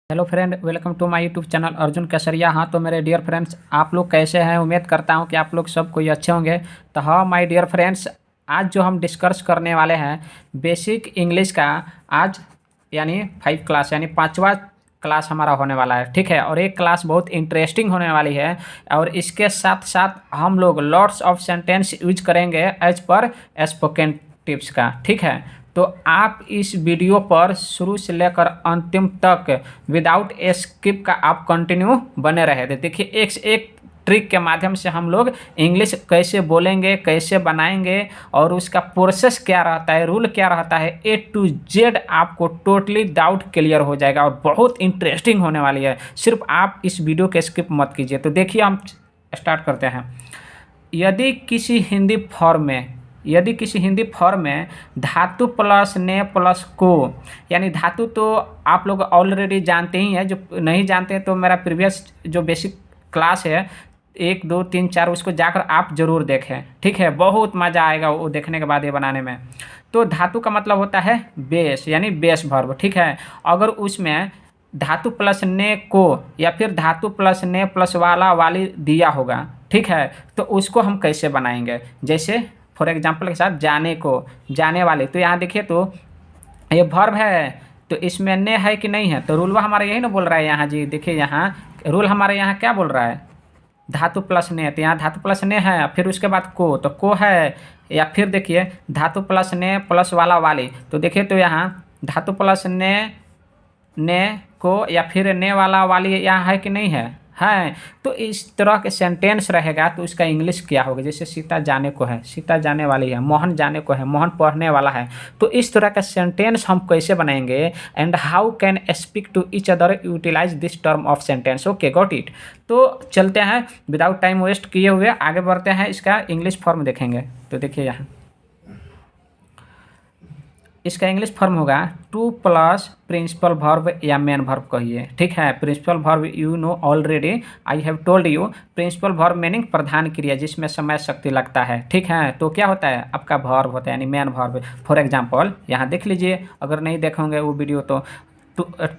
Hello friend, welcome to my YouTube channel Arjun Kesariya. हाँ, तो मेरे डियर फ्रेंड्स, आप लोग कैसे हैं? उम्मीद करता हूं कि आप लोग सब कोई अच्छे होंगे। तो हाँ माय डियर फ्रेंड्स, आज जो हम डिस्कस करने वाले हैं बेसिक इंग्लिश का, आज यानी 5 क्लास यानी 5वां क्लास हमारा होने वाला है। ठीक है, और एक क्लास बहुत इंटरेस्टिंग होने वाली है। और इसके साथ साथ हम लोग लॉट्स ऑफ सेंटेंस यूज करेंगे एज पर स्पोकन टिप्स का। ठीक है, तो आप इस वीडियो पर शुरू से लेकर अंतिम तक विदाउट स्किप का आप कंटिन्यू बने रहे थे। देखिए, एक से एक ट्रिक के माध्यम से हम लोग इंग्लिश कैसे बोलेंगे, कैसे बनाएंगे, और उसका प्रोसेस क्या रहता है, रूल क्या रहता है, A to Z आपको टोटली डाउट क्लियर हो जाएगा और बहुत इंटरेस्टिंग होने वाली है। सिर्फ आप इस वीडियो के स्किप मत कीजिए। तो देखिए, हम स्टार्ट करते हैं। यदि किसी हिंदी फॉर्म में यदि किसी हिंदी फॉर्म में धातु प्लस ने प्लस को, यानी धातु तो आप लोग ऑलरेडी जानते ही हैं। जो नहीं जानते हैं तो मेरा प्रीवियस जो बेसिक क्लास है 1, 2, 3, 4 उसको जाकर आप ज़रूर देखें। ठीक है, बहुत मज़ा आएगा वो देखने के बाद ये बनाने में। तो धातु का मतलब होता है बेस, यानी बेस वर्ब। ठीक है, अगर उसमें धातु प्लस ने को या फिर धातु प्लस ने प्लस वाला वाली दिया होगा, ठीक है, तो उसको हम कैसे बनाएंगे? जैसे फॉर एग्जांपल के साथ जाने को, जाने वाले, तो यहाँ देखिए तो ये वर्ब है, तो इसमें ने है कि नहीं है? तो रूलवा हमारा यही ना बोल रहा है यहाँ जी। देखिए यहाँ रूल हमारे यहाँ क्या बोल रहा है, धातु प्लस ने, तो यहाँ धातु प्लस ने है, फिर उसके बाद को, तो को है। या फिर देखिए धातु प्लस ने प्लस वाला वाली, तो देखिए तो यहाँ धातु प्लस ने को या फिर ने वाला वाली यहाँ है कि नहीं है? है। तो इस तरह के सेंटेंस रहेगा तो उसका इंग्लिश क्या होगा? जैसे सीता जाने को है, सीता जाने वाली है, मोहन जाने को है, मोहन पढ़ने वाला है। तो इस तरह का सेंटेंस हम कैसे बनाएंगे, and how can speak to each other utilize this term of sentence. Okay, got it. तो चलते हैं, विदाउट टाइम वेस्ट किए हुए आगे बढ़ते हैं, इसका इंग्लिश फॉर्म देखेंगे। तो देखिए यहाँ इसका इंग्लिश फॉर्म होगा टू प्लस प्रिंसिपल वर्ब या मेन वर्ब कहिए। ठीक है, principal verb you know already, I have told you. Principal verb meaning प्रधान क्रिया जिसमें समय शक्ति लगता है। ठीक है, तो क्या होता है आपका वर्ब होता है, यानी मेन वर्ब। फॉर एग्जांपल यहाँ देख लीजिए, अगर नहीं देखोगे वो वीडियो तो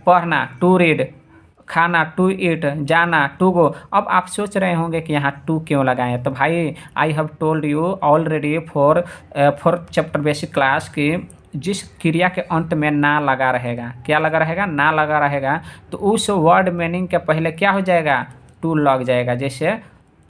पढ़ना टू रीड, खाना टू ईट, जाना टू गो। अब आप सोच रहे होंगे कि यहाँ टू क्यों लगाएं, तो भाई आई have told you already for chapter basic class की जिस क्रिया के अंत में ना लगा रहेगा, क्या लगा रहेगा? ना लगा रहेगा, तो उस वर्ड मीनिंग के पहले क्या हो जाएगा? टू लग जाएगा। जैसे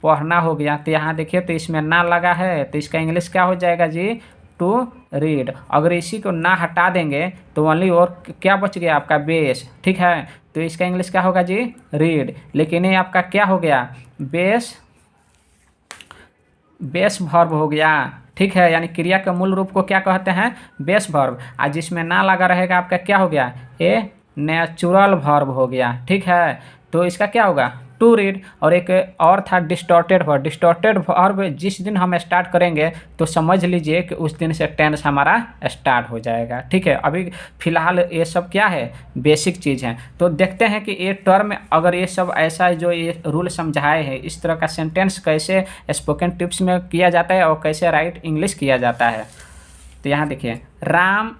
पढ़ना हो गया, तो यहाँ देखिए तो इसमें ना लगा है, तो इसका इंग्लिश क्या हो जाएगा जी? To read. अगर इसी को ना हटा देंगे तो ओनली और क्या बच गया आपका? बेस। ठीक है, तो इसका इंग्लिश क्या होगा जी? रीड। लेकिन ये आपका क्या हो गया? बेस वर्ब हो गया। ठीक है, यानी क्रिया के मूल रूप को क्या कहते हैं? Base verb. आज जिसमें ना लगा रहेगा आपका क्या हो गया? ए नेचुरल वर्ब हो गया। ठीक है, तो इसका क्या होगा? To read. और एक और था डिस्टॉर्टेड वर्ब। डिस्टॉर्टेड वर्ब जिस दिन हम स्टार्ट करेंगे तो समझ लीजिए कि उस दिन से टेंस हमारा स्टार्ट हो जाएगा। ठीक है, अभी फिलहाल ये सब क्या है? बेसिक चीज़ है। तो देखते हैं कि ये टर्म, अगर ये सब ऐसा जो ये रूल समझाए हैं, इस तरह का सेंटेंस कैसे स्पोकन टिप्स में किया जाता है और कैसे राइट इंग्लिश किया जाता है। तो यहाँ देखिए, राम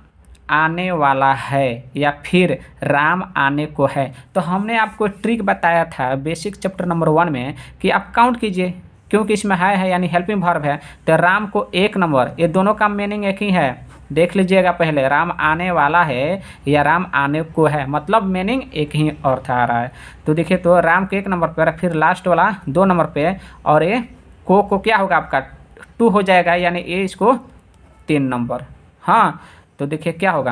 आने वाला है या फिर राम आने को है। तो हमने आपको ट्रिक बताया था बेसिक चैप्टर नंबर 1 में कि आप काउंट कीजिए, क्योंकि इसमें है यानी हेल्पिंग वर्ब है। तो राम को 1 नंबर, ये दोनों का मीनिंग एक ही है। देख लीजिएगा पहले, राम आने वाला है या राम आने को है, मतलब मीनिंग एक ही अर्थ आ रहा है। तो देखिए, तो राम को 1 नंबर पर, फिर लास्ट वाला 2 नंबर पे, और ये को क्या होगा आपका? 2 हो जाएगा, यानी ये इसको 3 नंबर। हाँ, तो देखिए क्या होगा,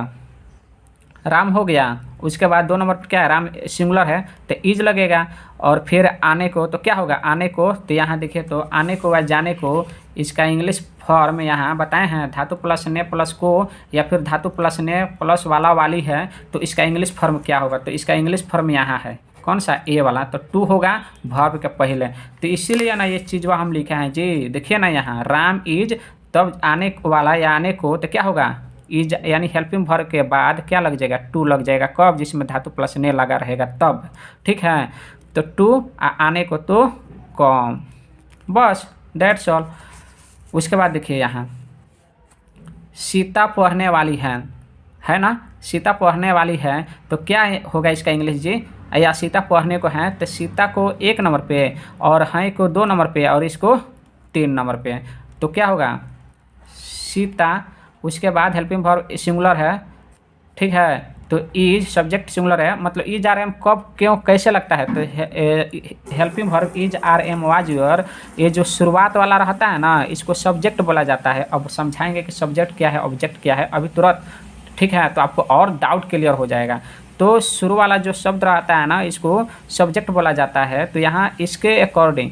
राम हो गया, उसके बाद 2 नंबर पर क्या है? राम सिंगुलर है तो इज लगेगा, और फिर आने को तो क्या होगा? आने को, तो यहाँ देखिए तो आने को व जाने को, इसका इंग्लिश फॉर्म यहाँ बताए हैं धातु प्लस ने प्लस को या फिर धातु प्लस ने प्लस वाला वाली है, तो इसका इंग्लिश फॉर्म क्या होगा? तो इसका इंग्लिश फॉर्म यहाँ है, कौन सा? ए वाला। तो टू होगा वर्ब के पहले, तो इसीलिए ना ये चीज़ हम लिखे हैं जी। देखिए ना यहाँ राम इज, तब आने वाला या आने को, तो क्या होगा? इज, यानी हेल्पिंग वर्ब के बाद क्या लग जाएगा? टू लग जाएगा। कब? जिसमें धातु प्लस ने लगा रहेगा तब। ठीक है, तो टू आने को तो कम, बस दैट्स ऑल। उसके बाद देखिए यहाँ सीता पढ़ने वाली है ना? सीता पढ़ने वाली है तो क्या होगा इसका इंग्लिश जी? या सीता पढ़ने को है तो सीता को 1 नंबर पे और हैं को 2 नंबर पे और इसको 3 नंबर पे। तो क्या होगा? सीता, उसके बाद हेल्पिंग वर्ब सिंगुलर है, ठीक है। तो इज सब्जेक्ट सिंगुलर है, मतलब इज आर एम कब क्यों कैसे लगता है? तो helping verb is are am was were, ये जो शुरुआत वाला रहता है ना, इसको सब्जेक्ट बोला जाता है। अब समझाएंगे कि सब्जेक्ट क्या है, ऑब्जेक्ट क्या है अभी तुरंत, ठीक है। तो आपको और डाउट क्लियर हो जाएगा। तो शुरू वाला जो शब्द रहता है ना, इसको सब्जेक्ट बोला जाता है। तो यहाँ इसके अकॉर्डिंग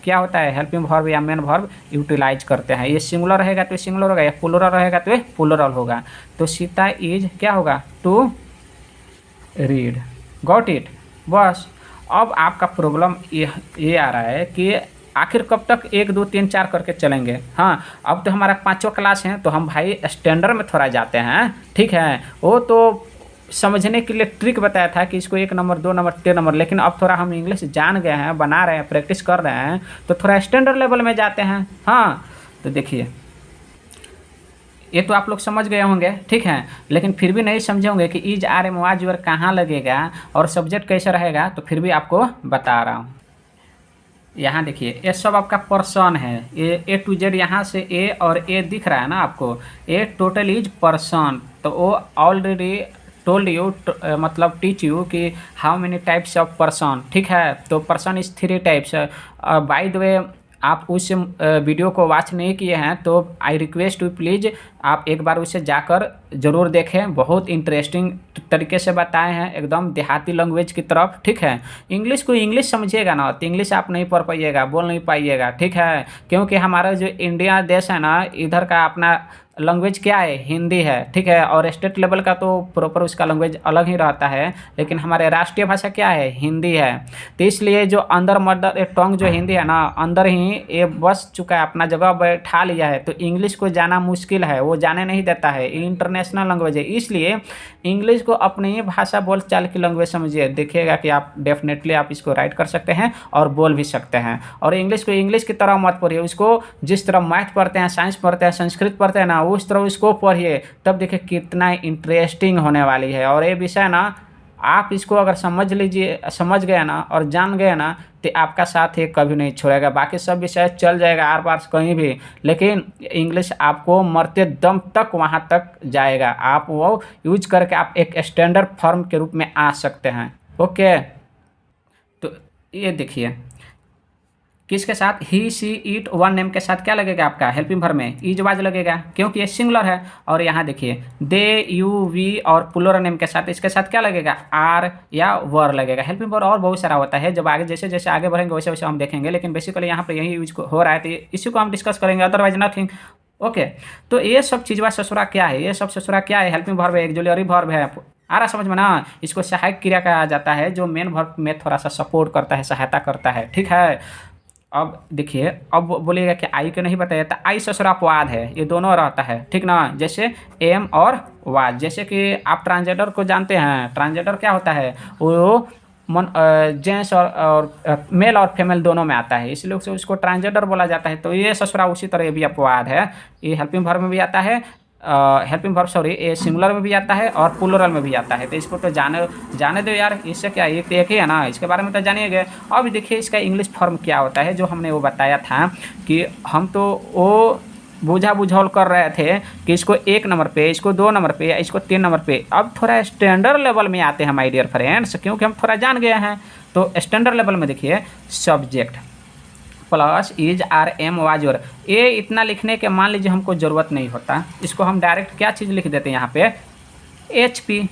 क्या होता है, हेल्पिंग वर्ब या मेन वर्ब यूटिलाइज करते हैं। ये सिंगुलर रहेगा तो सिंगुलर होगा, या प्लूरल रहेगा तो प्लूरल होगा। तो सीता इज क्या होगा? To read. Got it? बस। अब आपका प्रॉब्लम ये आ रहा है कि आखिर कब तक 1 2 3 4 करके चलेंगे। हाँ, अब तो हमारा 5वां क्लास है तो हम भाई स्टैंडर्ड में थोड़ा जाते हैं, ठीक है। वो तो समझने के लिए ट्रिक बताया था कि इसको 1 नंबर 2 नंबर 3 नंबर, लेकिन अब थोड़ा हम इंग्लिश जान गए हैं, बना रहे हैं, प्रैक्टिस कर रहे हैं, तो थोड़ा स्टैंडर्ड लेवल में जाते हैं। हाँ, तो देखिए ये तो आप लोग समझ गए होंगे, ठीक है। लेकिन फिर भी नहीं समझे होंगे कि is are am was were कहाँ लगेगा और सब्जेक्ट कैसे रहेगा, तो फिर भी आपको बता रहा हूँ। यहाँ देखिए ये सब आपका पर्सन है, ये ए टू जेड, यहाँ से ए और ए दिख रहा है ना आपको, ए टोटल इज पर्सन। तो वो ऑलरेडी टोल्ड यू, मतलब टीच यू कि how many types of person, ठीक है। तो person is 3 types. By the way, आप उस वीडियो को वॉच नहीं किए हैं तो आई रिक्वेस्ट यू प्लीज़ आप एक बार उसे जाकर ज़रूर देखें। बहुत इंटरेस्टिंग तरीके से बताए हैं, एकदम देहाती लैंग्वेज की तरफ, ठीक है। इंग्लिश को इंग्लिश समझिएगा ना तो इंग्लिश आप नहीं पढ़ पाइएगा, बोल नहीं पाइएगा, ठीक है। क्योंकि हमारा जो इंडिया देश है ना, इधर का अपना लैंग्वेज क्या है? हिंदी है, ठीक है। और स्टेट लेवल का तो प्रॉपर उसका लैंग्वेज अलग ही रहता है, लेकिन हमारे राष्ट्रीय भाषा क्या है? हिंदी है। तो इसलिए जो अंदर मदर टंग जो हिंदी है ना, अंदर ही ये बस चुका है, अपना जगह बैठा लिया है। तो इंग्लिश को जाना मुश्किल है, वो जाने नहीं देता है, इंटरनेशनल लैंग्वेज है। इसलिए इंग्लिश को अपनी ही भाषा बोल चाल की लैंग्वेज समझिए, देखिएगा कि आप डेफिनेटली आप इसको राइट कर सकते हैं और बोल भी सकते हैं। और इंग्लिश को इंग्लिश की तरह मत पढ़िए, उसको जिस तरह मैथ पढ़ते हैं, साइंस पढ़ते हैं, संस्कृत पढ़ते हैं ना, उस तरह उसको पढ़िए, तब देखिए कितना इंटरेस्टिंग होने वाली है। और ये विषय ना आप इसको अगर समझ लीजिए, समझ गए ना और जान गए ना, तो आपका साथ ये कभी नहीं छोड़ेगा। बाकी सब विषय चल जाएगा आर पार कहीं भी, लेकिन इंग्लिश आपको मरते दम तक वहाँ तक जाएगा। आप वो यूज करके आप एक स्टैंडर्ड फॉर्म के रूप में आ सकते हैं। ओके, तो ये देखिए किसके साथ, ही सी इट वन नेम के साथ क्या लगेगा आपका? हेल्पिंग वर्ब में इज वाज लगेगा, क्योंकि ये सिंगुलर है। और यहाँ देखिए दे यू वी और प्लूरल नेम के साथ इसके साथ क्या लगेगा? आर या वर लगेगा। हेल्पिंग वर्ब और बहुत सारा होता है, जब आगे जैसे जैसे आगे बढ़ेंगे वैसे वैसे हम देखेंगे, लेकिन बेसिकली यहाँ पर यही यूज हो रहा है, तो इसी को हम डिस्कस करेंगे, अदरवाइज नथिंग। ओके, तो ये सब चीज़ ससुरा क्या है? ये सब ससुरा क्या है? हेल्पिंग वर्ब है, एक्सुलरी वर्ब है। आ रहा समझ में ना? इसको सहायक क्रिया कहा जाता है, जो मेन वर्ब में थोड़ा सा सपोर्ट करता है, सहायता करता है, ठीक है। अब देखिए, अब बोलिएगा कि आई के नहीं बताया, तो आई ससुरा अपवाद है, ये दोनों रहता है, ठीक ना। जैसे एम और वाज, जैसे कि आप ट्रांसजेंडर को जानते हैं, ट्रांसजेंडर क्या होता है? वो जेंट्स और मेल और फीमेल दोनों में आता है, इसलिए उसको ट्रांसजेंडर बोला जाता है। तो ये ससुरा उसी तरह ये भी अपवाद है, ये हेल्पिंग वर्ब में भी आता है, हेल्पिंग वर्ब सॉरी ये सिंगुलर में भी आता है और प्लूरल में भी आता है। तो इसको तो जाने दो यार, इससे क्या एक ही है ना, इसके बारे में तो जानिएगा। अब देखिए इसका इंग्लिश फॉर्म क्या होता है, जो हमने वो बताया था कि हम तो वो बूझा बुझौल कर रहे थे कि इसको 1 नंबर पे, इसको 2 नंबर पे, या इसको 3 नंबर पे। अब थोड़ा स्टैंडर्ड लेवल में आते हैं माय डियर फ्रेंड्स, क्योंकि हम थोड़ा जान गए हैं। तो स्टैंडर्ड लेवल में देखिए subject plus is are am was were, ये इतना लिखने के मान लीजिए हमको ज़रूरत नहीं होता, इसको हम डायरेक्ट क्या चीज़ लिख देते हैं यहाँ पे? H P.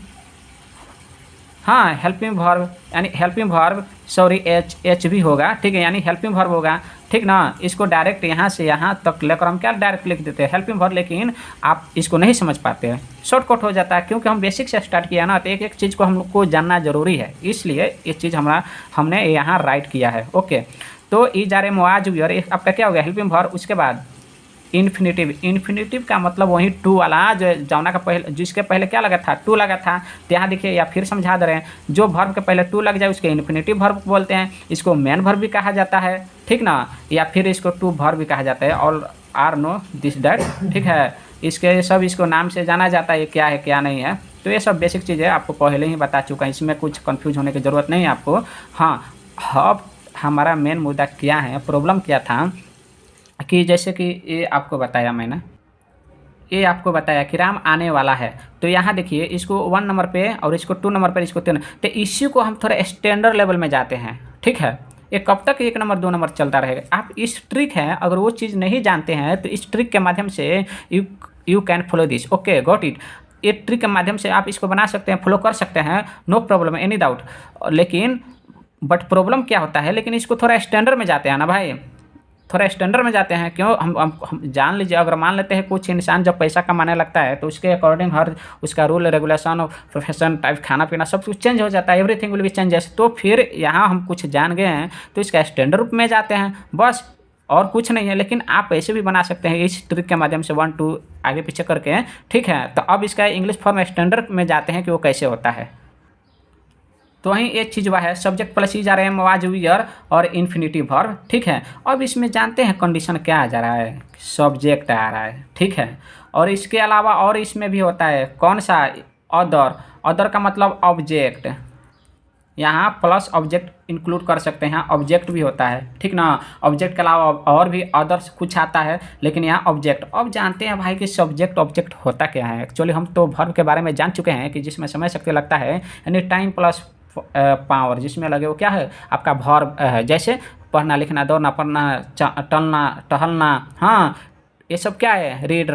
हाँ, हेल्पिंग वर्ब, यानी हेल्पिंग वर्ब सॉरी एच भी होगा, ठीक है, यानी हेल्पिंग वर्ब होगा, ठीक ना। इसको डायरेक्ट यहाँ से यहाँ तक लेकर हम क्या डायरेक्ट लिख देते हैं? Helping verb. लेकिन आप इसको नहीं समझ पाते हैं, शॉर्टकट हो जाता है, क्योंकि हम बेसिक से स्टार्ट किया ना, तो एक एक चीज़ को हम लोग को जानना जरूरी है, इसलिए ये चीज़ हमने यहाँ राइट किया है। ओके, तो is are am was were आपका क्या हो गया? Helping verb. उसके बाद इन्फिनेटिव, इन्फिनेटिव का मतलब वही टू वाला, जो जौना का पहले, जिसके पहले क्या लगा था? टू लगा था। तो यहाँ देखिए, या फिर समझा दे रहे हैं, जो वर्ब के पहले टू लग जाए उसके इन्फिनेटिव वर्ब बोलते हैं। इसको मेन वर्ब भी कहा जाता है, ठीक ना, या फिर इसको टू वर्ब भी कहा जाता है, all are no this that, ठीक है। इसके सब इसको नाम से जाना जाता है, क्या है क्या नहीं है। तो ये सब बेसिक चीज़ें आपको पहले ही बता चुका है, इसमें कुछ कन्फ्यूज होने की ज़रूरत नहीं है आपको। हाँ, अब हमारा मेन मुद्दा क्या है, प्रॉब्लम क्या था कि जैसे कि ये आपको बताया कि राम आने वाला है। तो यहाँ देखिए इसको 1 नंबर पे और इसको 2 नंबर पर, इसको 3, तो इसी को हम थोड़ा स्टैंडर्ड लेवल में जाते हैं, ठीक है। ये कब तक 1 नंबर 2 नंबर चलता रहेगा। आप इस ट्रिक है, अगर वो चीज़ नहीं जानते हैं तो इस ट्रिक के माध्यम से you can follow this, okay got it. ये ट्रिक के माध्यम से आप इसको बना सकते हैं, फॉलो कर सकते हैं, नो प्रॉब्लम एनी डाउट। लेकिन बट प्रॉब्लम क्या होता है, लेकिन इसको थोड़ा स्टैंडर्ड में जाते हैं ना भाई, थोड़ा स्टैंडर्ड में जाते हैं। क्यों, हम जान लीजिए, अगर मान लेते हैं कुछ इंसान जब पैसा कमाने लगता है तो उसके अकॉर्डिंग हर उसका रूल रेगुलेशन और प्रोफेशन टाइप खाना पीना सब कुछ चेंज हो जाता है, एवरीथिंग विल बी चेंजेस। तो फिर यहाँ हम कुछ जान गए हैं तो इसका स्टैंडर्ड रूप में जाते हैं, बस और कुछ नहीं है। लेकिन आप ऐसे भी बना सकते हैं इस ट्रिक के माध्यम से 1 2 आगे पीछे करके, ठीक है। तो अब इसका इंग्लिश फॉर्म स्टैंडर्ड में जाते हैं कि वो कैसे होता है। तो वहीं एक चीज़ वह है सब्जेक्ट प्लस ही जा रहे हैं वाज वियर और इन्फिनिटिव वर्ब, ठीक है। अब इसमें जानते हैं कंडीशन क्या आ जा रहा है, सब्जेक्ट आ रहा है, ठीक है। और इसके अलावा और इसमें भी होता है कौन सा, अदर। अदर का मतलब ऑब्जेक्ट, यहाँ प्लस ऑब्जेक्ट इंक्लूड कर सकते हैं, ऑब्जेक्ट भी होता है, ठीक ना। ऑब्जेक्ट के अलावा और भी अदर्स कुछ आता है, लेकिन यहाँ ऑब्जेक्ट। अब जानते हैं भाई कि सब्जेक्ट ऑब्जेक्ट होता क्या है। एक्चुअली हम तो वर्ब के बारे में जान चुके हैं कि जिसमें समय शक्ति लगता है, यानी टाइम प्लस पावर, जिसमें लगे वो क्या है आपका वर्ब है। जैसे पढ़ना लिखना दौड़ना पढ़ना टलना टहलना, हाँ ये सब क्या है, रीड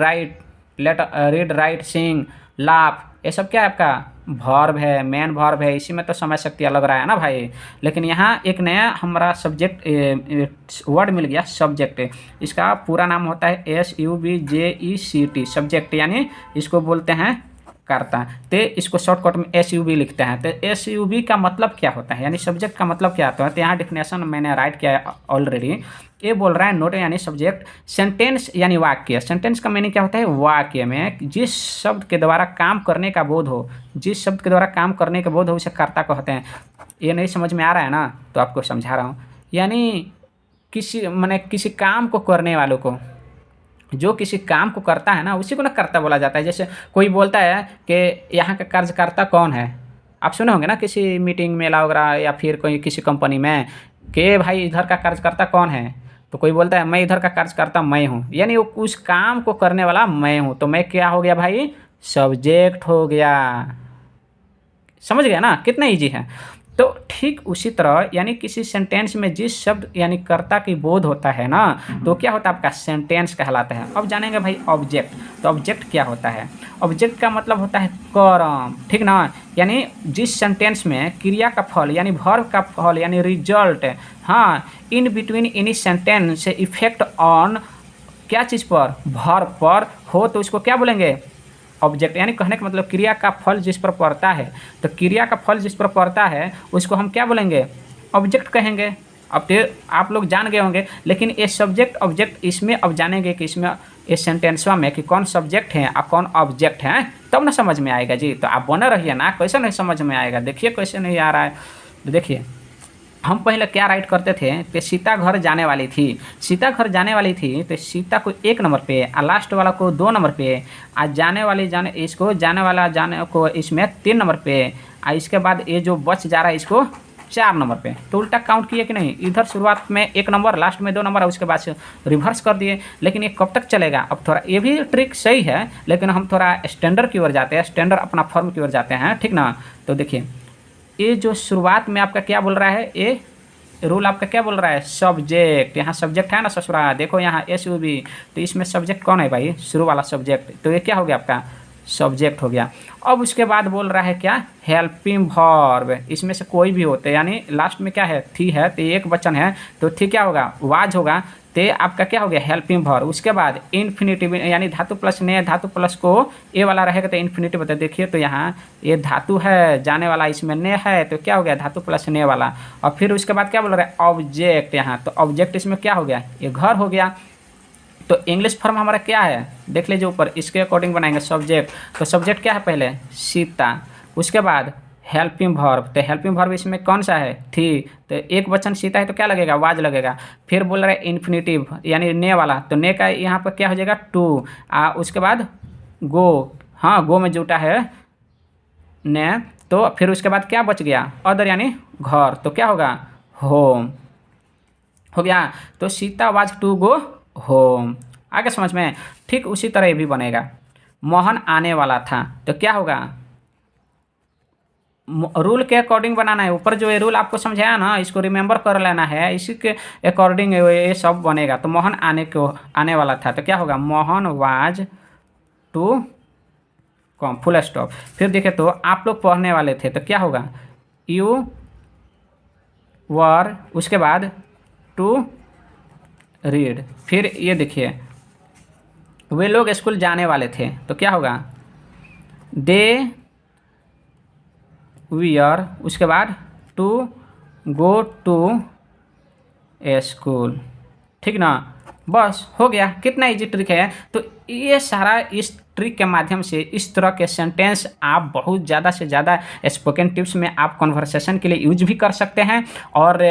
राइट सिंग लाफ, ये सब क्या है आपका वर्ब है, मेन वर्ब है। इसी में तो समय शक्ति लग रहा है ना भाई। लेकिन यहाँ एक नया हमारा सब्जेक्ट वर्ड मिल गया, सब्जेक्ट। इसका पूरा नाम होता है SUBJECT, सब्जेक्ट, यानी इसको बोलते हैं करता। तो इसको शॉर्टकट में SUB लिखते हैं। तो SUB का मतलब क्या होता है, यानी सब्जेक्ट का मतलब क्या होता है। तो यहाँ डिफिनेशन मैंने राइट किया है ऑलरेडी। ये बोल रहा है नोट यानी सब्जेक्ट, सेंटेंस यानी वाक्य। सेंटेंस का मीनिंग क्या होता है, वाक्य में जिस शब्द के द्वारा काम करने का बोध हो, जिस शब्द के द्वारा काम करने का बोध हो उसे कर्ता कहते हैं। ये नहीं समझ में आ रहा है ना, तो आपको समझा रहा हूँ। यानी किसी काम को करने वालों को, जो किसी काम को करता है ना उसी को ना कर्ता बोला जाता है। जैसे कोई बोलता है कि यहाँ का कार्यकर्ता कौन है, आप सुने होंगे ना किसी मीटिंग मेला वगैरह या फिर कोई किसी कंपनी में कि भाई इधर का कार्यकर्ता कौन है, तो कोई बोलता है मैं इधर का कार्यकर्ता मैं हूँ, यानी वो उस काम को करने वाला मैं हूँ। तो मैं क्या हो गया भाई, सब्जेक्ट हो गया। समझ गया ना, कितना ईजी है। तो ठीक उसी तरह यानी किसी सेंटेंस में जिस शब्द यानी कर्ता की बोध होता है ना, तो क्या होता है आपका सेंटेंस कहलाता है। अब जानेंगे भाई ऑब्जेक्ट। तो ऑब्जेक्ट क्या होता है, ऑब्जेक्ट का मतलब होता है कर्म, ठीक ना। यानी जिस सेंटेंस में क्रिया का फल यानी वर्ब का फल यानी रिजल्ट, हाँ, in between any sentence effect on क्या चीज़ पर, वर्ब पर हो, तो इसको क्या बोलेंगे, ऑब्जेक्ट। यानी कहने का मतलब क्रिया का फल जिस पर पड़ता है, तो क्रिया का फल जिस पर पड़ता है उसको हम क्या बोलेंगे, ऑब्जेक्ट कहेंगे। अब तो आप लोग जान गए होंगे, लेकिन ये सब्जेक्ट ऑब्जेक्ट इसमें अब जानेंगे कि इसमें इस सेंटेंसवा में कि कौन सब्जेक्ट है और कौन ऑब्जेक्ट है, तब ना समझ में आएगा जी। तो आप बने रहिए ना, कैसे नहीं समझ में आएगा, देखिए कैसे नहीं आ रहा है। तो देखिए हम पहले क्या राइट करते थे कि सीता घर जाने वाली थी, सीता घर जाने वाली थी तो सीता को 1 नंबर पे और लास्ट वाला को 2 नंबर पे, आज जाने वाली इसको जाने वाला जाने को इसमें 3 नंबर पे, और इसके बाद ये जो बच जा रहा है इसको 4 नंबर पे। तो उल्टा काउंट किए कि नहीं, इधर शुरुआत में 1 नंबर लास्ट में 2 नंबर और उसके बाद से रिवर्स कर दिए। लेकिन ये कब तक चलेगा, अब थोड़ा ये भी ट्रिक सही है, लेकिन हम थोड़ा स्टैंडर्ड की ओर जाते हैं, स्टैंडर्ड अपना फॉर्म की ओर जाते हैं, ठीक ना। तो देखिए ये जो शुरुआत में आपका क्या बोल रहा है, ये रूल आपका क्या बोल रहा है, सब्जेक्ट। यहाँ सब्जेक्ट है ना ससुरा, देखो यहाँ SUB, तो इसमें सब्जेक्ट कौन है भाई, शुरू वाला सब्जेक्ट। तो ये क्या हो गया आपका सब्जेक्ट हो गया। अब उसके बाद बोल रहा है क्या, हेल्पिंग वर्ब। इसमें से कोई भी होते यानी लास्ट में क्या है, थी है, तो एक वचन है तो थी क्या होगा, वाज होगा, तो आपका क्या हो गया हेल्पिंग वर्ब। उसके बाद इन्फिनिटिव यानी धातु प्लस ने, धातु प्लस को ए वाला रहेगा तो इन्फिनिटिव बता। देखिए तो यहाँ ये धातु है जाने वाला, इसमें ने है तो क्या हो गया धातु प्लस ने वाला। और फिर उसके बाद क्या बोल रहा है ऑब्जेक्ट, यहाँ तो ऑब्जेक्ट इसमें क्या हो गया, ये घर हो गया। तो इंग्लिश फॉर्म हमारा क्या है देख लीजिए ऊपर, इसके अकॉर्डिंग बनाएंगे सब्जेक्ट। तो सब्जेक्ट क्या है पहले सीता, उसके बाद हेल्पिंग वर्ब, तो हेल्पिंग वर्ब इसमें कौन सा है, थी, तो एक वचन सीता है तो क्या लगेगा, वाज लगेगा। फिर बोल रहा है इन्फिनिटिव यानी ने वाला, तो ने का यहाँ पर क्या हो जाएगा टू, उसके बाद गो, हाँ गो में जुटा है ने, तो फिर उसके बाद क्या बच गया, अदर यानी घर, तो क्या होगा, होम हो गया। तो Sita was to go home, आगे समझ में। ठीक उसी तरह ये भी बनेगा, मोहन आने वाला था, तो क्या होगा, रूल के अकॉर्डिंग बनाना है। ऊपर जो ये रूल आपको समझाया ना, इसको रिमेंबर कर लेना है, इसी के अकॉर्डिंग ये सब बनेगा। तो मोहन आने वाला था, तो क्या होगा, Mohan was to come, full stop. फिर देखे तो आप लोग पढ़ने वाले थे, तो क्या होगा, यू वर, उसके बाद टू रीड। फिर ये देखिए, वे लोग स्कूल जाने वाले थे, तो क्या होगा, दे वीयर, उसके बाद टू गो टू स्कूल। ठीक ना, बस हो गया। कितना इजी ट्रिक है। तो ये सारा इस ट्रिक के माध्यम से इस तरह के सेंटेंस आप बहुत ज़्यादा से ज़्यादा स्पोकन टिप्स में आप कन्वर्सेशन के लिए यूज भी कर सकते हैं। और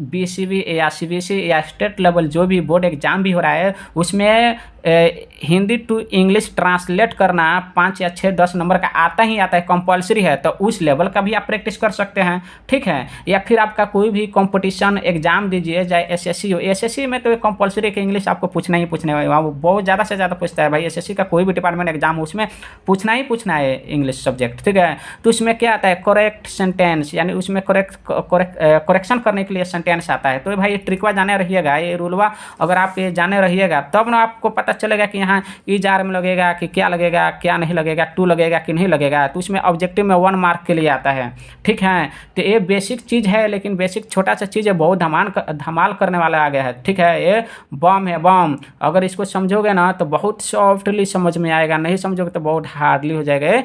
बीसीबी या सीबीएसई या स्टेट लेवल जो भी बोर्ड एग्ज़ाम भी हो रहा है, उसमें हिंदी टू इंग्लिश ट्रांसलेट करना 5 या 6 10 नंबर का आता ही आता है, कंपलसरी है। तो उस लेवल का भी आप प्रैक्टिस कर सकते हैं, ठीक है। या फिर आपका कोई भी कंपटीशन एग्जाम दीजिए, चाहे एसएससी हो, एसएससी में तो कंपलसरी है कि इंग्लिश आपको पूछना ही पूछना है, वहाँ बहुत ज़्यादा से ज़्यादा पूछता है भाई। एसएससी का कोई भी डिपार्टमेंट एग्जाम हो, उसमें पूछना ही पूछना है इंग्लिश सब्जेक्ट, ठीक है। तो उसमें क्या आता है, करेक्ट सेंटेंस, यानी उसमें करेक्शन करने के लिए सेंटेंस आता है। तो भाई ये ट्रिकवा जाने रहिएगा, ये रूलवा अगर आप ये जाने रहिएगा, तब ना आपको पता चलेगा कि यहाँ ई जार में लगेगा कि क्या लगेगा, क्या नहीं लगेगा, टू लगेगा कि नहीं लगेगा। तो उसमें ऑब्जेक्टिव में 1 मार्क के लिए आता है, ठीक है। तो ये बेसिक चीज़ है, लेकिन बेसिक छोटा सा चीज़ है, बहुत धमाल करने वाला आ गया है, ठीक है। ये बम है, बम। अगर इसको समझोगे ना तो बहुत सॉफ्टली समझ में आएगा, नहीं समझोगे तो बहुत हार्डली हो जाएगा। ये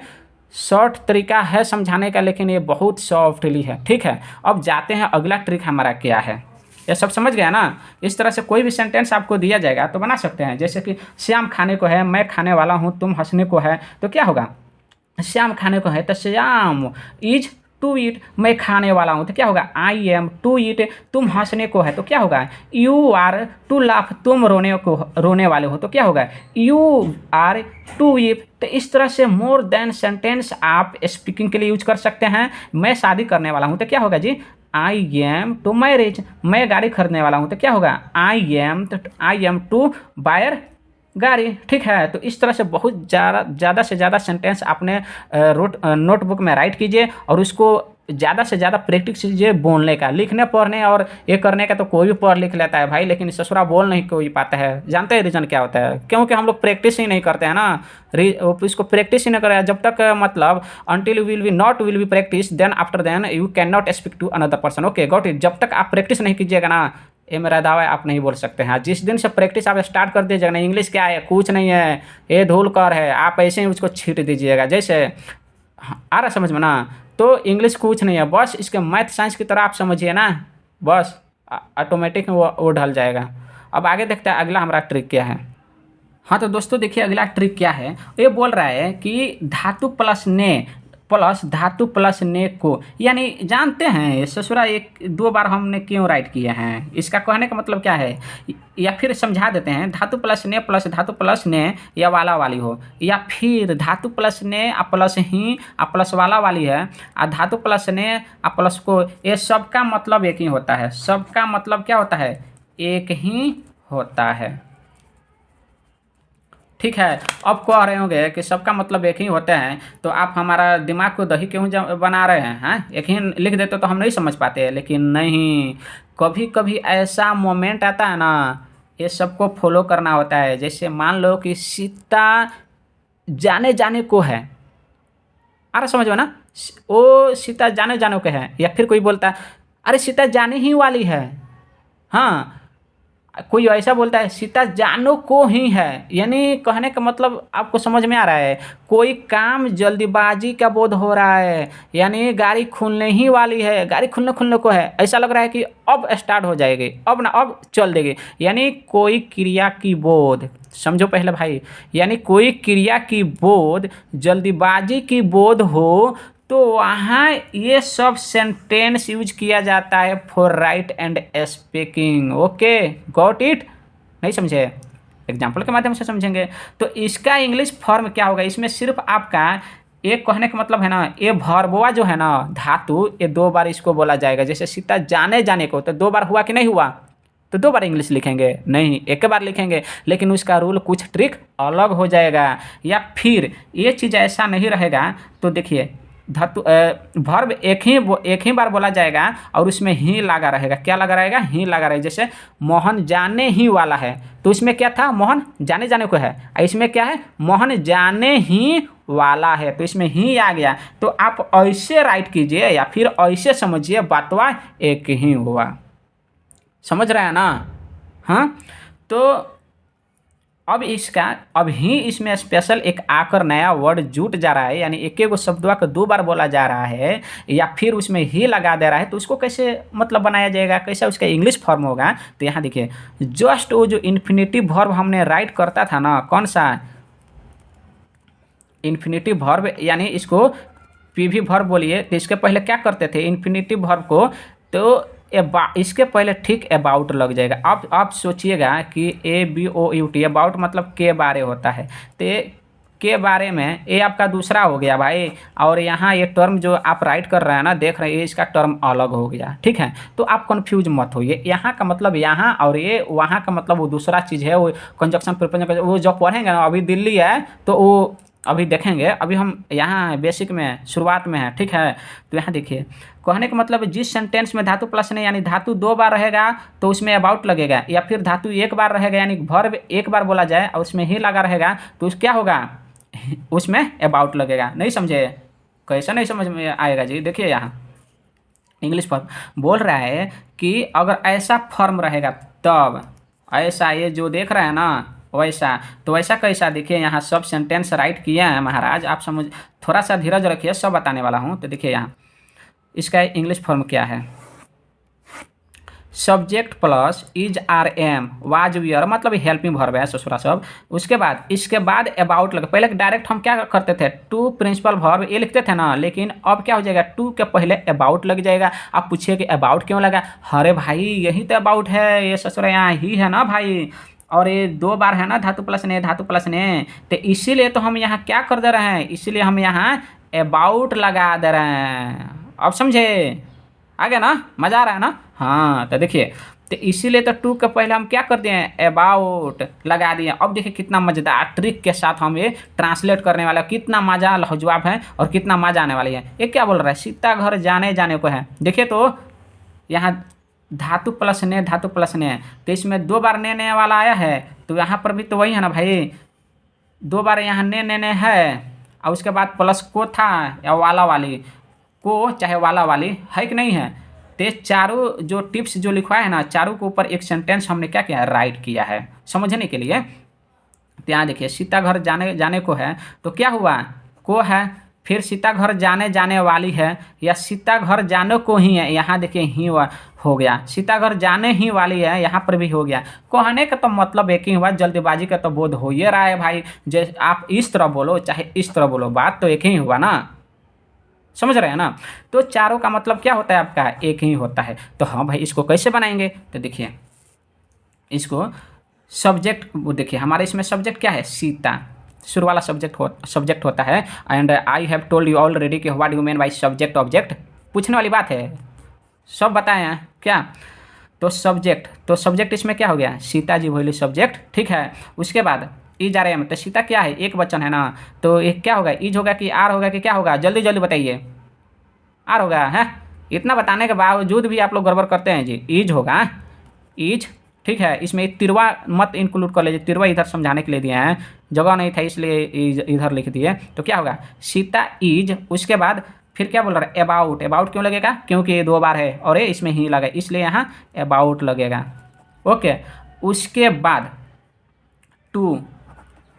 शॉर्ट तरीका है समझाने का, लेकिन ये बहुत सॉफ्टली है, ठीक है। अब जाते हैं अगला ट्रिक हमारा क्या है, ये सब समझ गया ना। इस तरह से कोई भी सेंटेंस आपको दिया जाएगा तो बना सकते हैं। जैसे कि श्याम खाने को है, मैं खाने वाला हूँ, तुम हंसने को है, तो क्या होगा, श्याम खाने को है तो श्याम इज टू ईट, मैं खाने वाला हूँ तो क्या होगा, आई एम टू ईट। तुम हंसने को है तो क्या होगा, यू आर टू लाफ, तुम रोने वाले हो तो क्या होगा, यू आर टू ईट। तो इस तरह से मोर देन सेंटेंस आप स्पीकिंग के लिए यूज कर सकते हैं। मैं शादी करने वाला हूँ तो क्या होगा जी, आई एम टू मैरिज। मैं गाड़ी खरीदने वाला हूँ तो क्या होगा, आई एम टू बायर गाड़ी, ठीक है। तो इस तरह से बहुत ज़्यादा से ज़्यादा सेंटेंस आपने नोटबुक में राइट कीजिए, और उसको ज़्यादा से ज़्यादा प्रैक्टिस कीजिए बोलने का। लिखने पढ़ने और ये करने का तो कोई भी पढ़ लिख लेता है भाई, लेकिन ससुरा बोल नहीं कोई पाता है। जानते हैं रीज़न क्या होता है, क्योंकि हम लोग प्रैक्टिस ही नहीं करते हैं ना। इसको प्रैक्टिस ही नहीं करें जब तक, मतलब until you will be practice, then after then you can not speak to another person. Okay got it. जब तक आप प्रैक्टिस नहीं कीजिएगा ना, ये मेरा दावा है, आप नहीं बोल सकते हैं। जिस दिन से प्रैक्टिस आप स्टार्ट कर दीजिएगा ना, इंग्लिश क्या है, कुछ नहीं है, ये धूल कर है, आप ऐसे ही उसको छीट दीजिएगा। जैसे आ रहा समझ में ना, तो इंग्लिश कुछ नहीं है, बस इसके मैथ साइंस की तरह आप समझिए ना, बस ऑटोमेटिक वो ढल जाएगा। अब आगे देखते हैं अगला हमारा ट्रिक क्या है। हाँ तो दोस्तों देखिए अगला ट्रिक क्या है। ये बोल रहा है कि धातु प्लस ने प्लस धातु प्लस ने को, यानी जानते हैं ससुरा एक 2 बार हमने क्यों राइट किए हैं, इसका कहने का मतलब क्या है, या फिर समझा देते हैं। धातु प्लस ने या वाला वाली हो, या फिर धातु प्लस ने आ प्लस ही आ प्लस वाला वाली है, आ धातु प्लस ने आ प्लस को, ये सबका मतलब एक ही होता है। सबका मतलब क्या होता है, एक ही होता है, ठीक है। अब कह रहे होंगे कि सबका मतलब एक ही होते हैं, तो आप हमारा दिमाग को दही क्यों बना रहे हैं, हाँ एक ही लिख देते तो हम नहीं समझ पाते। लेकिन नहीं, कभी कभी ऐसा मोमेंट आता है ना, ये सबको फॉलो करना होता है। जैसे मान लो कि सीता जाने जाने को है, आ रहा समझ में ना, वो सीता जाने जाने को है। या फिर कोई बोलता है अरे सीता जाने ही वाली है, हाँ। कोई ऐसा बोलता है सीता जानो को ही है, यानी कहने का मतलब आपको समझ में आ रहा है, कोई काम जल्दीबाजी का बोध हो रहा है, यानी गाड़ी खुलने ही वाली है, गाड़ी खुलने को है, ऐसा लग रहा है कि अब स्टार्ट हो जाएगी, अब चल देगी। यानी कोई क्रिया की बोध, समझो पहले भाई, यानी कोई क्रिया की बोध, जल्दीबाजी की बोध हो, तो वहाँ ये सब सेंटेंस यूज किया जाता है for right and speaking. Okay got it, नहीं समझे, एग्जाम्पल के माध्यम से समझेंगे। तो इसका इंग्लिश फॉर्म क्या होगा, इसमें सिर्फ आपका ये कहने का मतलब है ना, ये भरबुआ जो है ना धातु, ये 2 बार इसको बोला जाएगा। जैसे सीता जाने जाने को तो 2 बार हुआ कि नहीं हुआ, तो 2 बार इंग्लिश लिखेंगे नहीं, एक बार लिखेंगे। लेकिन उसका रूल कुछ ट्रिक अलग हो जाएगा। या फिर ये चीज़ ऐसा नहीं रहेगा, तो देखिए धातु वर्ब एक ही बार बोला जाएगा और उसमें ही लगा रहेगा। क्या लगा रहेगा? ही लगा रहेगा। जैसे मोहन जाने ही वाला है, तो इसमें क्या था? मोहन जाने जाने को है, और इसमें क्या है? मोहन जाने ही वाला है, तो इसमें ही आ गया। तो आप ऐसे राइट कीजिए या फिर ऐसे समझिए, बातवा एक ही हुआ। समझ रहे हैं ना? हाँ, तो अब ही इसमें स्पेशल एक आकर नया वर्ड जुट जा रहा है, यानी एक एक शब्दवा को 2 बार बोला जा रहा है, या फिर उसमें ही लगा दे रहा है, तो उसको कैसे मतलब बनाया जाएगा, कैसा उसका इंग्लिश फॉर्म होगा? तो यहाँ देखिए, जस्ट वो जो इन्फिनेटिव वर्ब हमने राइट करता था ना, कौन सा इन्फिनेटिव वर्ब, यानी इसको पीवी वर्ब बोलिए, तो इसके पहले क्या करते थे इन्फिनेटिव वर्ब को? तो इसके पहले ठीक अबाउट लग जाएगा। अब आप सोचिएगा कि ABOUT, अबाउट मतलब के बारे होता है, तो के बारे में ये आपका दूसरा हो गया भाई, और यहाँ ये टर्म जो आप राइट कर रहे हैं ना, देख रहे हैं, इसका टर्म अलग हो गया। ठीक है, तो आप कंफ्यूज मत होइए। यहाँ का मतलब यहाँ, और ये वहाँ का मतलब वो दूसरा चीज़ है। वो कंजक्शन प्रिपोजिशन वो जब पढ़ेंगे ना, अभी दिल्ली है तो वो अभी देखेंगे। अभी हम यहाँ बेसिक में शुरुआत में है। ठीक है, तो यहाँ देखिए, कहने का मतलब जिस सेंटेंस में धातु प्लस ने, यानी धातु 2 बार रहेगा तो उसमें अबाउट लगेगा, या फिर धातु 1 बार रहेगा यानी वर्ब 1 बार बोला जाए और उसमें ही लगा रहेगा, तो उस क्या होगा? उसमें अबाउट लगेगा। नहीं समझे? कैसा नहीं समझ में आएगा जी? देखिए यहाँ इंग्लिश फॉर्म बोल रहा है कि अगर ऐसा फॉर्म रहेगा तब, ऐसा ये जो देख रहे हैं ना वैसा, तो वैसा कैसा? देखिए यहाँ सब सेंटेंस राइट किए हैं महाराज, आप समझ, थोड़ा सा धीरज रखिए, सब बताने वाला हूँ। तो देखिए यहाँ इसका इंग्लिश फॉर्म क्या है? Subject plus is are am was were, मतलब हेल्पिंग वर्ब है ससुरा सब। उसके बाद इसके बाद अबाउट लगे। पहले डायरेक्ट हम क्या करते थे? टू प्रिंसिपल वर्ब ये लिखते थे ना, लेकिन अब क्या हो जाएगा? टू के पहले अबाउट लग जाएगा। आप पूछिए कि अबाउट क्यों लगा? अरे भाई यही तो अबाउट है, ये ससुरा यहाँ ही है ना भाई, और ये 2 बार है ना धातु प्लस ने, धातु प्लस ने, तो इसीलिए तो हम यहाँ क्या कर दे रहे हैं? इसीलिए हम यहाँ अबाउट लगा दे रहे हैं। अब समझे? आ गया ना? मज़ा आ रहा है ना? हाँ, तो देखिए, तो इसीलिए तो टू के पहले हम क्या कर दिए? अबाउट लगा दिए। अब देखिए कितना मज़ेदार ट्रिक के साथ हम ये ट्रांसलेट करने वाला, कितना मज़ा लाजवाब है और कितना मज़ा आने वाली है। ये क्या बोल रहा है? सीता घर जाने जाने को है। देखिए तो यहाँ धातु प्लस ने, धातु प्लस ने, तो इसमें 2 बार ने वाला आया है, तो यहाँ पर भी तो वही है ना भाई, 2 बार यहाँ ने है, और उसके बाद प्लस को था या वाला वाली को, चाहे वाला वाली है कि नहीं है। तो चारों जो टिप्स जो लिखवाए हैं ना, चारों के ऊपर एक सेंटेंस हमने क्या किया है? राइट किया है समझने के लिए। तो यहाँ देखिए, सीता घर जाने जाने को है, तो क्या हुआ? को है, फिर सीता घर जाने जाने वाली है, या सीता घर जाने को ही है, यहाँ देखिए ही हो गया। सीता घर जाने ही वाली है, यहाँ पर भी हो गया। कहने का तो मतलब एक ही हुआ, जल्दबाजी का तो बोध हो ही रहा है भाई। जैसे आप इस तरह बोलो चाहे इस तरह बोलो, बात तो एक ही हुआ ना। समझ रहे हैं ना? तो चारों का मतलब क्या होता है आपका? एक ही होता है। तो हाँ भाई, इसको कैसे बनाएंगे? तो देखिए, इसको सब्जेक्ट, वो देखिए हमारे इसमें सब्जेक्ट क्या है? सीता, शुरू वाला सब्जेक्ट होता है। And I have told you already कि what you mean by subject object, पूछने वाली बात है, सब बताए हैं क्या? तो सब्जेक्ट इसमें क्या हो गया? सीता जी वही सब्जेक्ट। ठीक है, उसके बाद इज आर एम, तो सीता क्या है? एक वचन है ना, तो एक क्या होगा? इज होगा कि आर होगा कि क्या होगा? जल्दी जल्दी बताइए। आर होगा है? इतना बताने के बावजूद भी आप लोग गड़बड़ करते हैं जी। इज होगा, इज। ठीक है, इसमें तिरवा मत इंक्लूड कर लीजिए, तिरवा इधर समझाने के लिए दिए हैं, जगह नहीं था इसलिए इधर लिख दिए। तो क्या होगा? सीता इज, उसके बाद फिर क्या बोल रहा है? अबाउट। अबाउट क्यों लगेगा? क्योंकि ये 2 बार है और ये इसमें ही लगा, इसलिए यहाँ अबाउट लगेगा। ओके, उसके बाद टू,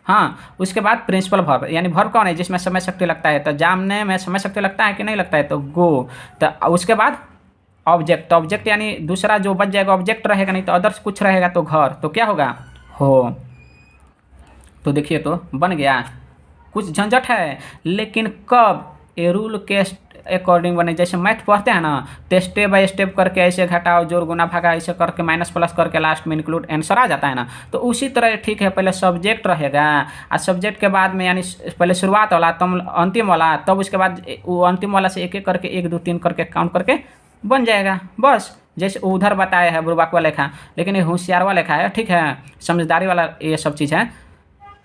हाँ, उसके बाद प्रिंसिपल वर्ब, यानी वर्ब कौन है? जिसमें समय शक्ति लगता है। तो जामने में समय शक्ति लगता है कि नहीं लगता है? तो गो। तो उसके बाद ऑब्जेक्ट, तो ऑब्जेक्ट यानी दूसरा जो बच जाएगा ऑब्जेक्ट रहेगा, नहीं तो अदर्स कुछ रहेगा, तो घर, तो क्या होगा? हो। तो देखिए तो बन गया। कुछ झंझट है, लेकिन कब? ये रूल के अकॉर्डिंग बने। जैसे मैथ पढ़ते हैं ना, तो स्टेप बाय स्टेप करके ऐसे घटाओ जोड़ गुना भागा ऐसे करके माइनस प्लस करके लास्ट में इंक्लूड आंसर आ जाता है ना, तो उसी तरह ठीक है, पहले सब्जेक्ट रहेगा और सब्जेक्ट के बाद में यानी पहले शुरुआत वाला तब अंतिम वाला, तब उसके बाद वो अंतिम वाला से एक एक करके 1 2 3 करके काउंट करके बन जाएगा बस। जैसे उधर बताया है बुड़बक वाला लेखा, लेकिन ये होशियार वाला लेखा है, ठीक है, समझदारी वाला ये सब चीज़ है,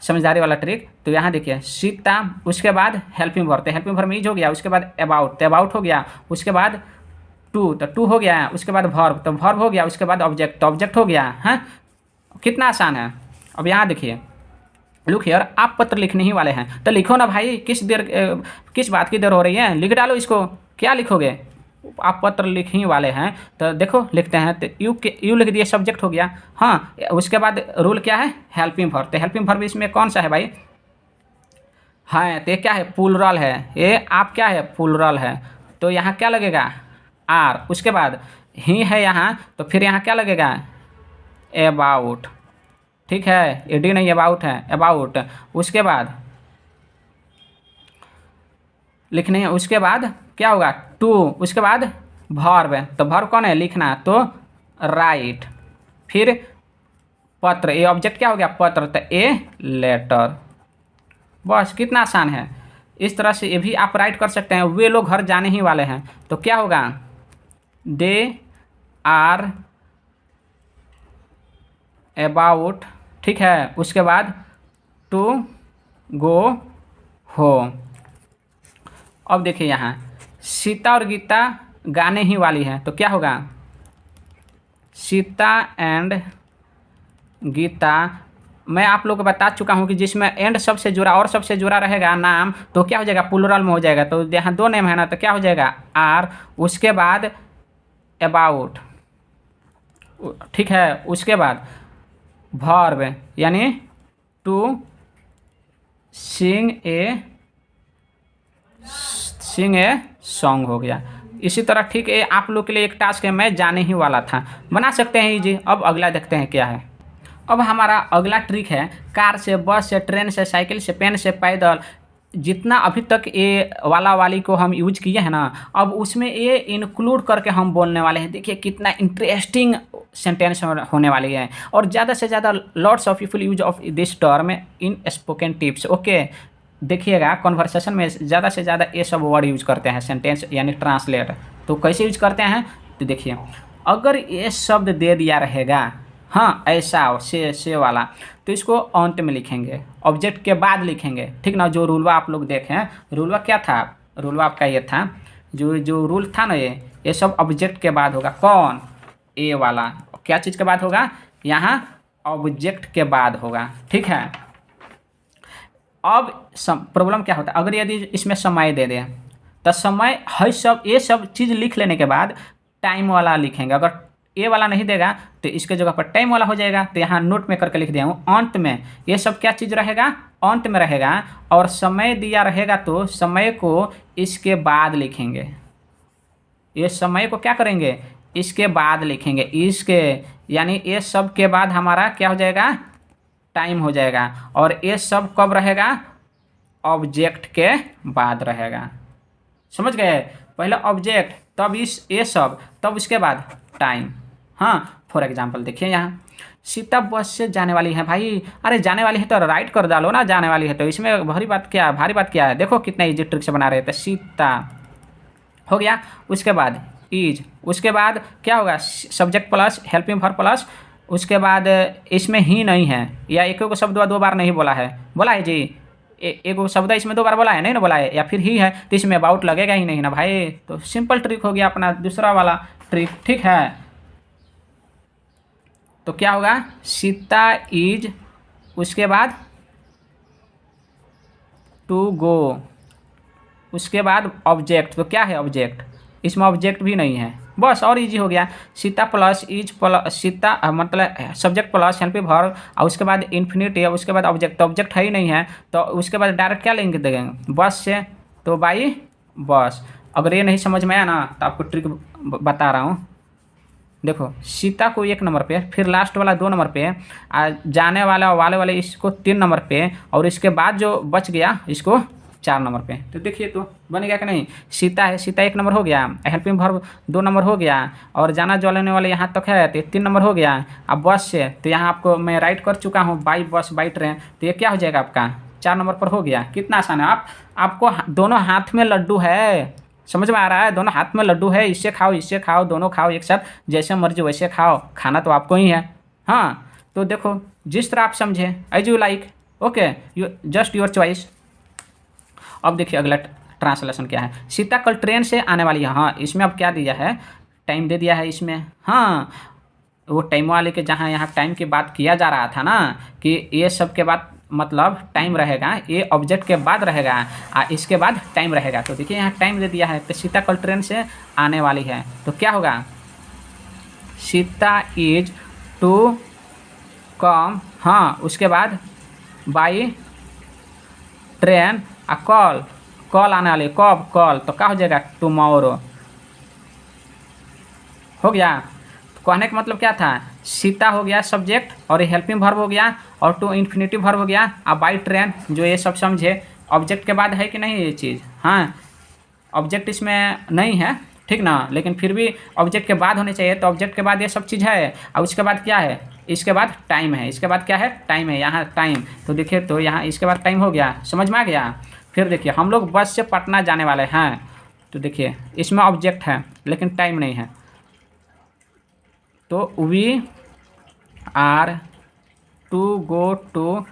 समझदारी वाला ट्रिक। तो यहाँ देखिए सीता, उसके बाद हेल्पिंग वर्ब, तो हेल्पिंग वर्ब में ईज हो गया, उसके बाद अबाउट, तो अबाउट हो गया, उसके बाद टू, तो टू हो गया, उसके बाद वर्ब, तो वर्ब हो गया, उसके बाद ऑब्जेक्ट, तो ऑब्जेक्ट हो गया है। कितना आसान है। अब यहाँ देखिए लुक हियर, आप पत्र लिखने ही वाले हैं, तो लिखो ना भाई, किस बात की देर हो रही है, लिख डालो इसको। क्या लिखोगे, आप पत्र लिख ही वाले हैं, तो देखो लिखते हैं, तो यू लिख दिए, सब्जेक्ट हो गया। हाँ, उसके बाद रूल क्या है, हेल्पिंग वर्ब, तो हेल्पिंग वर्ब इसमें कौन सा है भाई, हाँ, तो ये क्या है, प्लूरल है, ये आप क्या है, प्लूरल है, तो यहाँ क्या लगेगा, आर, उसके बाद ही है यहाँ, तो फिर यहाँ क्या लगेगा, अबाउट, ठीक है, एडी नहीं अबाउट है, अबाउट, उसके बाद लिखने है, उसके बाद क्या होगा, टू, उसके बाद वर्ब, तो वर्ब कौन है, लिखना, तो राइट, फिर पत्र, ये ऑब्जेक्ट क्या हो गया, पत्र, तो ए लेटर। बस कितना आसान है। इस तरह से ये भी आप राइट कर सकते हैं। वे लोग घर जाने ही वाले हैं, तो क्या होगा, दे आर अबाउट, ठीक है, उसके बाद टू गो होम। अब देखिए यहाँ सीता और गीता गाने ही वाली है, तो क्या होगा, सीता एंड गीता। मैं आप लोग को बता चुका हूँ कि जिसमें एंड शब्द से जुड़ा और सबसे जुड़ा रहेगा नाम, तो क्या हो जाएगा, प्लूरल में हो जाएगा। तो यहाँ 2 नेम है ना, तो क्या हो जाएगा, आर, उसके बाद अबाउट, ठीक है, उसके बाद वर्ब यानी टू सिंग ए सॉन्ग हो गया। इसी तरह ठीक है, आप लोग के लिए एक टास्क है, मैं जाने ही वाला था, बना सकते हैं जी। अब अगला देखते हैं क्या है। अब हमारा अगला ट्रिक है, कार से, बस से, ट्रेन से, साइकिल से, पेन से, पैदल, जितना अभी तक ये वाला वाली को हम यूज किए हैं ना, अब उसमें ये इंक्लूड करके हम बोलने वाले हैं। देखिए कितना इंटरेस्टिंग सेंटेंस होने वाली है, और ज़्यादा से ज़्यादा lots of people use of this term in spoken tips. Okay, देखिएगा कॉन्वर्सेशन में ज़्यादा से ज़्यादा ये सब वर्ड यूज करते हैं, सेंटेंस यानी ट्रांसलेट। तो कैसे यूज करते हैं, तो देखिए अगर ये शब्द दे दिया रहेगा, हाँ ऐसा से वाला, तो इसको अंत में लिखेंगे, ऑब्जेक्ट के बाद लिखेंगे, ठीक ना। जो रूलवा आप लोग देखें, रूलवा क्या था, रूलवा आपका ये था, जो रूल था ना, ये सब ऑब्जेक्ट के बाद होगा। कौन, ए वाला, क्या चीज़ के बाद होगा, यहाँ ऑब्जेक्ट के बाद होगा, ठीक है। अब प्रॉब्लम क्या होता है, अगर यदि इसमें समय दे दें, तो समय है सब, ये सब चीज़ लिख लेने के बाद टाइम वाला लिखेंगे। अगर ए वाला नहीं देगा तो इसके जगह पर टाइम वाला हो जाएगा। तो यहाँ नोट में करके लिख दिया हूँ, अंत में ये सब क्या चीज़ रहेगा, अंत में रहेगा, और समय दिया रहेगा तो समय को इसके बाद लिखेंगे। ये समय को क्या करेंगे, इसके बाद लिखेंगे, इसके यानी ये सब के बाद हमारा क्या हो जाएगा, टाइम हो जाएगा। और ये सब कब रहेगा, ऑब्जेक्ट के बाद रहेगा। समझ गए, पहले ऑब्जेक्ट, तब ये सब, तब उसके बाद टाइम। हाँ, फॉर एग्जांपल देखिए यहाँ सीता बस से जाने वाली है, भाई अरे जाने वाली है तो राइट कर डालो ना, जाने वाली है तो, इसमें भारी बात क्या है। देखो कितना इजी ट्रिक से बना रहे थे। सीता हो गया, उसके बाद इज, उसके बाद क्या होगा, subject plus helping verb plus, उसके बाद इसमें ही नहीं है, या एक को शब्द 2 बार नहीं बोला है जी, एक शब्द इसमें 2 बार बोला है, नहीं ना बोला है, या फिर ही है, तो इसमें अबाउट लगेगा ही नहीं ना भाई। तो सिंपल ट्रिक हो गया अपना दूसरा वाला ट्रिक, ठीक है। तो क्या होगा, सीता इज, उसके बाद टू गो, उसके बाद ऑब्जेक्ट, तो क्या है ऑब्जेक्ट, इसमें ऑब्जेक्ट भी नहीं है, बस और इजी हो गया। Sita plus is plus Sita मतलब सब्जेक्ट प्लस हेल्पिंग वर्ब, और उसके बाद इन्फिनिट है, उसके बाद ऑब्जेक्ट, तो ऑब्जेक्ट है ही नहीं है, तो उसके बाद डायरेक्ट क्या लेंगे, देंगे बस से, तो बाई बस। अगर ये नहीं समझ में आया ना, तो आपको ट्रिक बता रहा हूँ। देखो सीता को 1 नंबर पे, फिर लास्ट वाला 2 नंबर पे, जाने वाला वाले इसको 3 नंबर पे, और इसके बाद जो बच गया इसको 4 नंबर पे। तो देखिए तो बन गया कि नहीं। सीता है, सीता 1 नंबर हो गया, हेल्पिंग वर्ब 2 नंबर हो गया, और जाना जाने वाले यहाँ तक है तो 3 नंबर हो गया। अब बस से तो यहाँ आपको मैं राइट कर चुका हूँ, बाई बस बाई ट्रेन, तो ये क्या हो जाएगा आपका 4 नंबर पर हो गया। कितना आसान है। आपको दोनों हाथ में लड्डू है, समझ में आ रहा है, दोनों हाथ में लड्डू है, इससे खाओ दोनों खाओ एक साथ, जैसे मर्जी वैसे खाओ, खाना तो आपको ही है। हाँ तो देखो जिस तरह आप समझे, as you like, okay, you just your choice. अब देखिए अगला ट्रांसलेशन क्या है। सीता कल ट्रेन से आने वाली है। हाँ इसमें अब क्या दिया है, टाइम दे दिया है इसमें। हाँ वो टाइम वाले के जहाँ यहाँ टाइम की बात किया जा रहा था ना, कि ये सब के बाद मतलब टाइम रहेगा, ये ऑब्जेक्ट के बाद रहेगा, इसके बाद टाइम रहेगा। तो देखिए यहाँ टाइम दे दिया है, तो सीता कल ट्रेन से आने वाली है, तो क्या होगा, सीता इज टू कम, हाँ उसके बाद बाई ट्रेन, कॉल, कॉल आने वाली, कब, कॉल, तो क्या हो जाएगा टुमारो। हो गया। तो कहने का मतलब क्या था, सीता हो गया सब्जेक्ट, और ये हेल्पिंग वर्ब हो गया, और टू इन्फिनेटिव वर्ब हो गया, अब बाई ट्रेन जो ये सब समझे। ऑब्जेक्ट के बाद है कि नहीं ये चीज़, हाँ ऑब्जेक्ट इसमें नहीं है, ठीक ना, लेकिन फिर भी ऑब्जेक्ट के बाद होने चाहिए, तो ऑब्जेक्ट के बाद ये सब चीज़ है, और उसके बाद क्या है, इसके बाद टाइम है, इसके बाद क्या है, टाइम है, यहाँ टाइम। तो देखिए तो यहाँ इसके बाद टाइम हो गया, समझ में आ गया। फिर देखिए हम लोग बस से पटना जाने वाले हैं, तो देखिए इसमें ऑब्जेक्ट है लेकिन टाइम नहीं है, तो we are to go to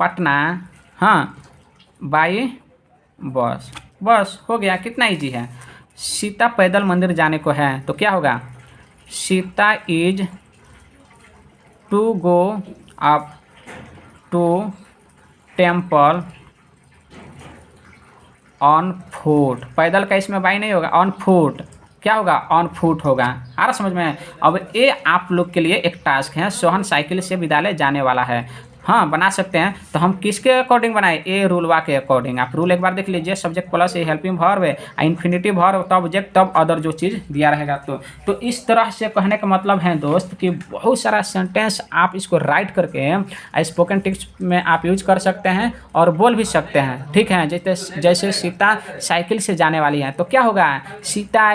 Patna, हाँ बाई बस, बस हो गया। कितना इजी है। सीता पैदल मंदिर जाने को है, तो क्या होगा, Sita is to go up to temple on foot. पैदल का इसमें बाई नहीं होगा, ऑन फुट, क्या होगा, ऑन फुट होगा। आ रहा समझ में। अब ये आप लोग के लिए एक टास्क है, सोहन साइकिल से विद्यालय जाने वाला है। हाँ बना सकते हैं, तो हम किसके अकॉर्डिंग बनाए, ए रूलवा के अकॉर्डिंग। आप रूल एक बार देख लीजिए, सब्जेक्ट प्लस ए हेल्पिंग वर्ब है, इन्फिनिटिव वर्ब तब ऑब्जेक्ट तब अदर जो चीज़ दिया रहेगा। तो इस तरह से कहने का मतलब है दोस्त कि बहुत सारा सेंटेंस आप इसको राइट करके स्पोकन टिप्स में आप यूज कर सकते हैं और बोल भी सकते हैं, ठीक है। जैसे सीता साइकिल से जाने वाली है, तो क्या होगा, Sita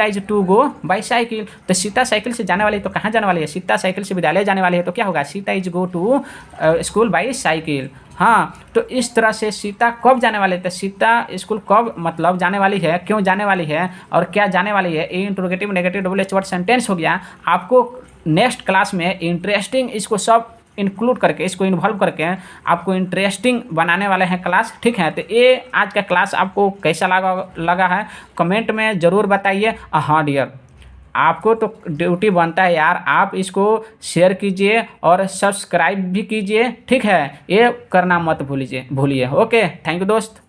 is to go by cycle. तो सीता साइकिल से जाने वाली है, तो कहाँ जाने वाली है, सीता साइकिल से विद्यालय जाने वाली है, तो क्या होगा, Sita is go to school by cycle. हाँ तो इस तरह से सीता कब जाने वाले थे, सीता स्कूल कब मतलब जाने वाली है, क्यों जाने वाली है, और क्या जाने वाली है, ये interrogative negative double H word sentence हो गया। आपको नेक्स्ट क्लास में इंटरेस्टिंग इसको सब इंक्लूड करके, इसको इन्वॉल्व करके आपको इंटरेस्टिंग बनाने वाले हैं क्लास, ठीक है। तो ये आज का क्लास आपको कैसा लगा है कमेंट में ज़रूर बताइए। हाँ डियर, आपको तो ड्यूटी बनता है यार, आप इसको शेयर कीजिए और सब्सक्राइब भी कीजिए, ठीक है। ये करना मत भूलिए। ओके थैंक यू दोस्त।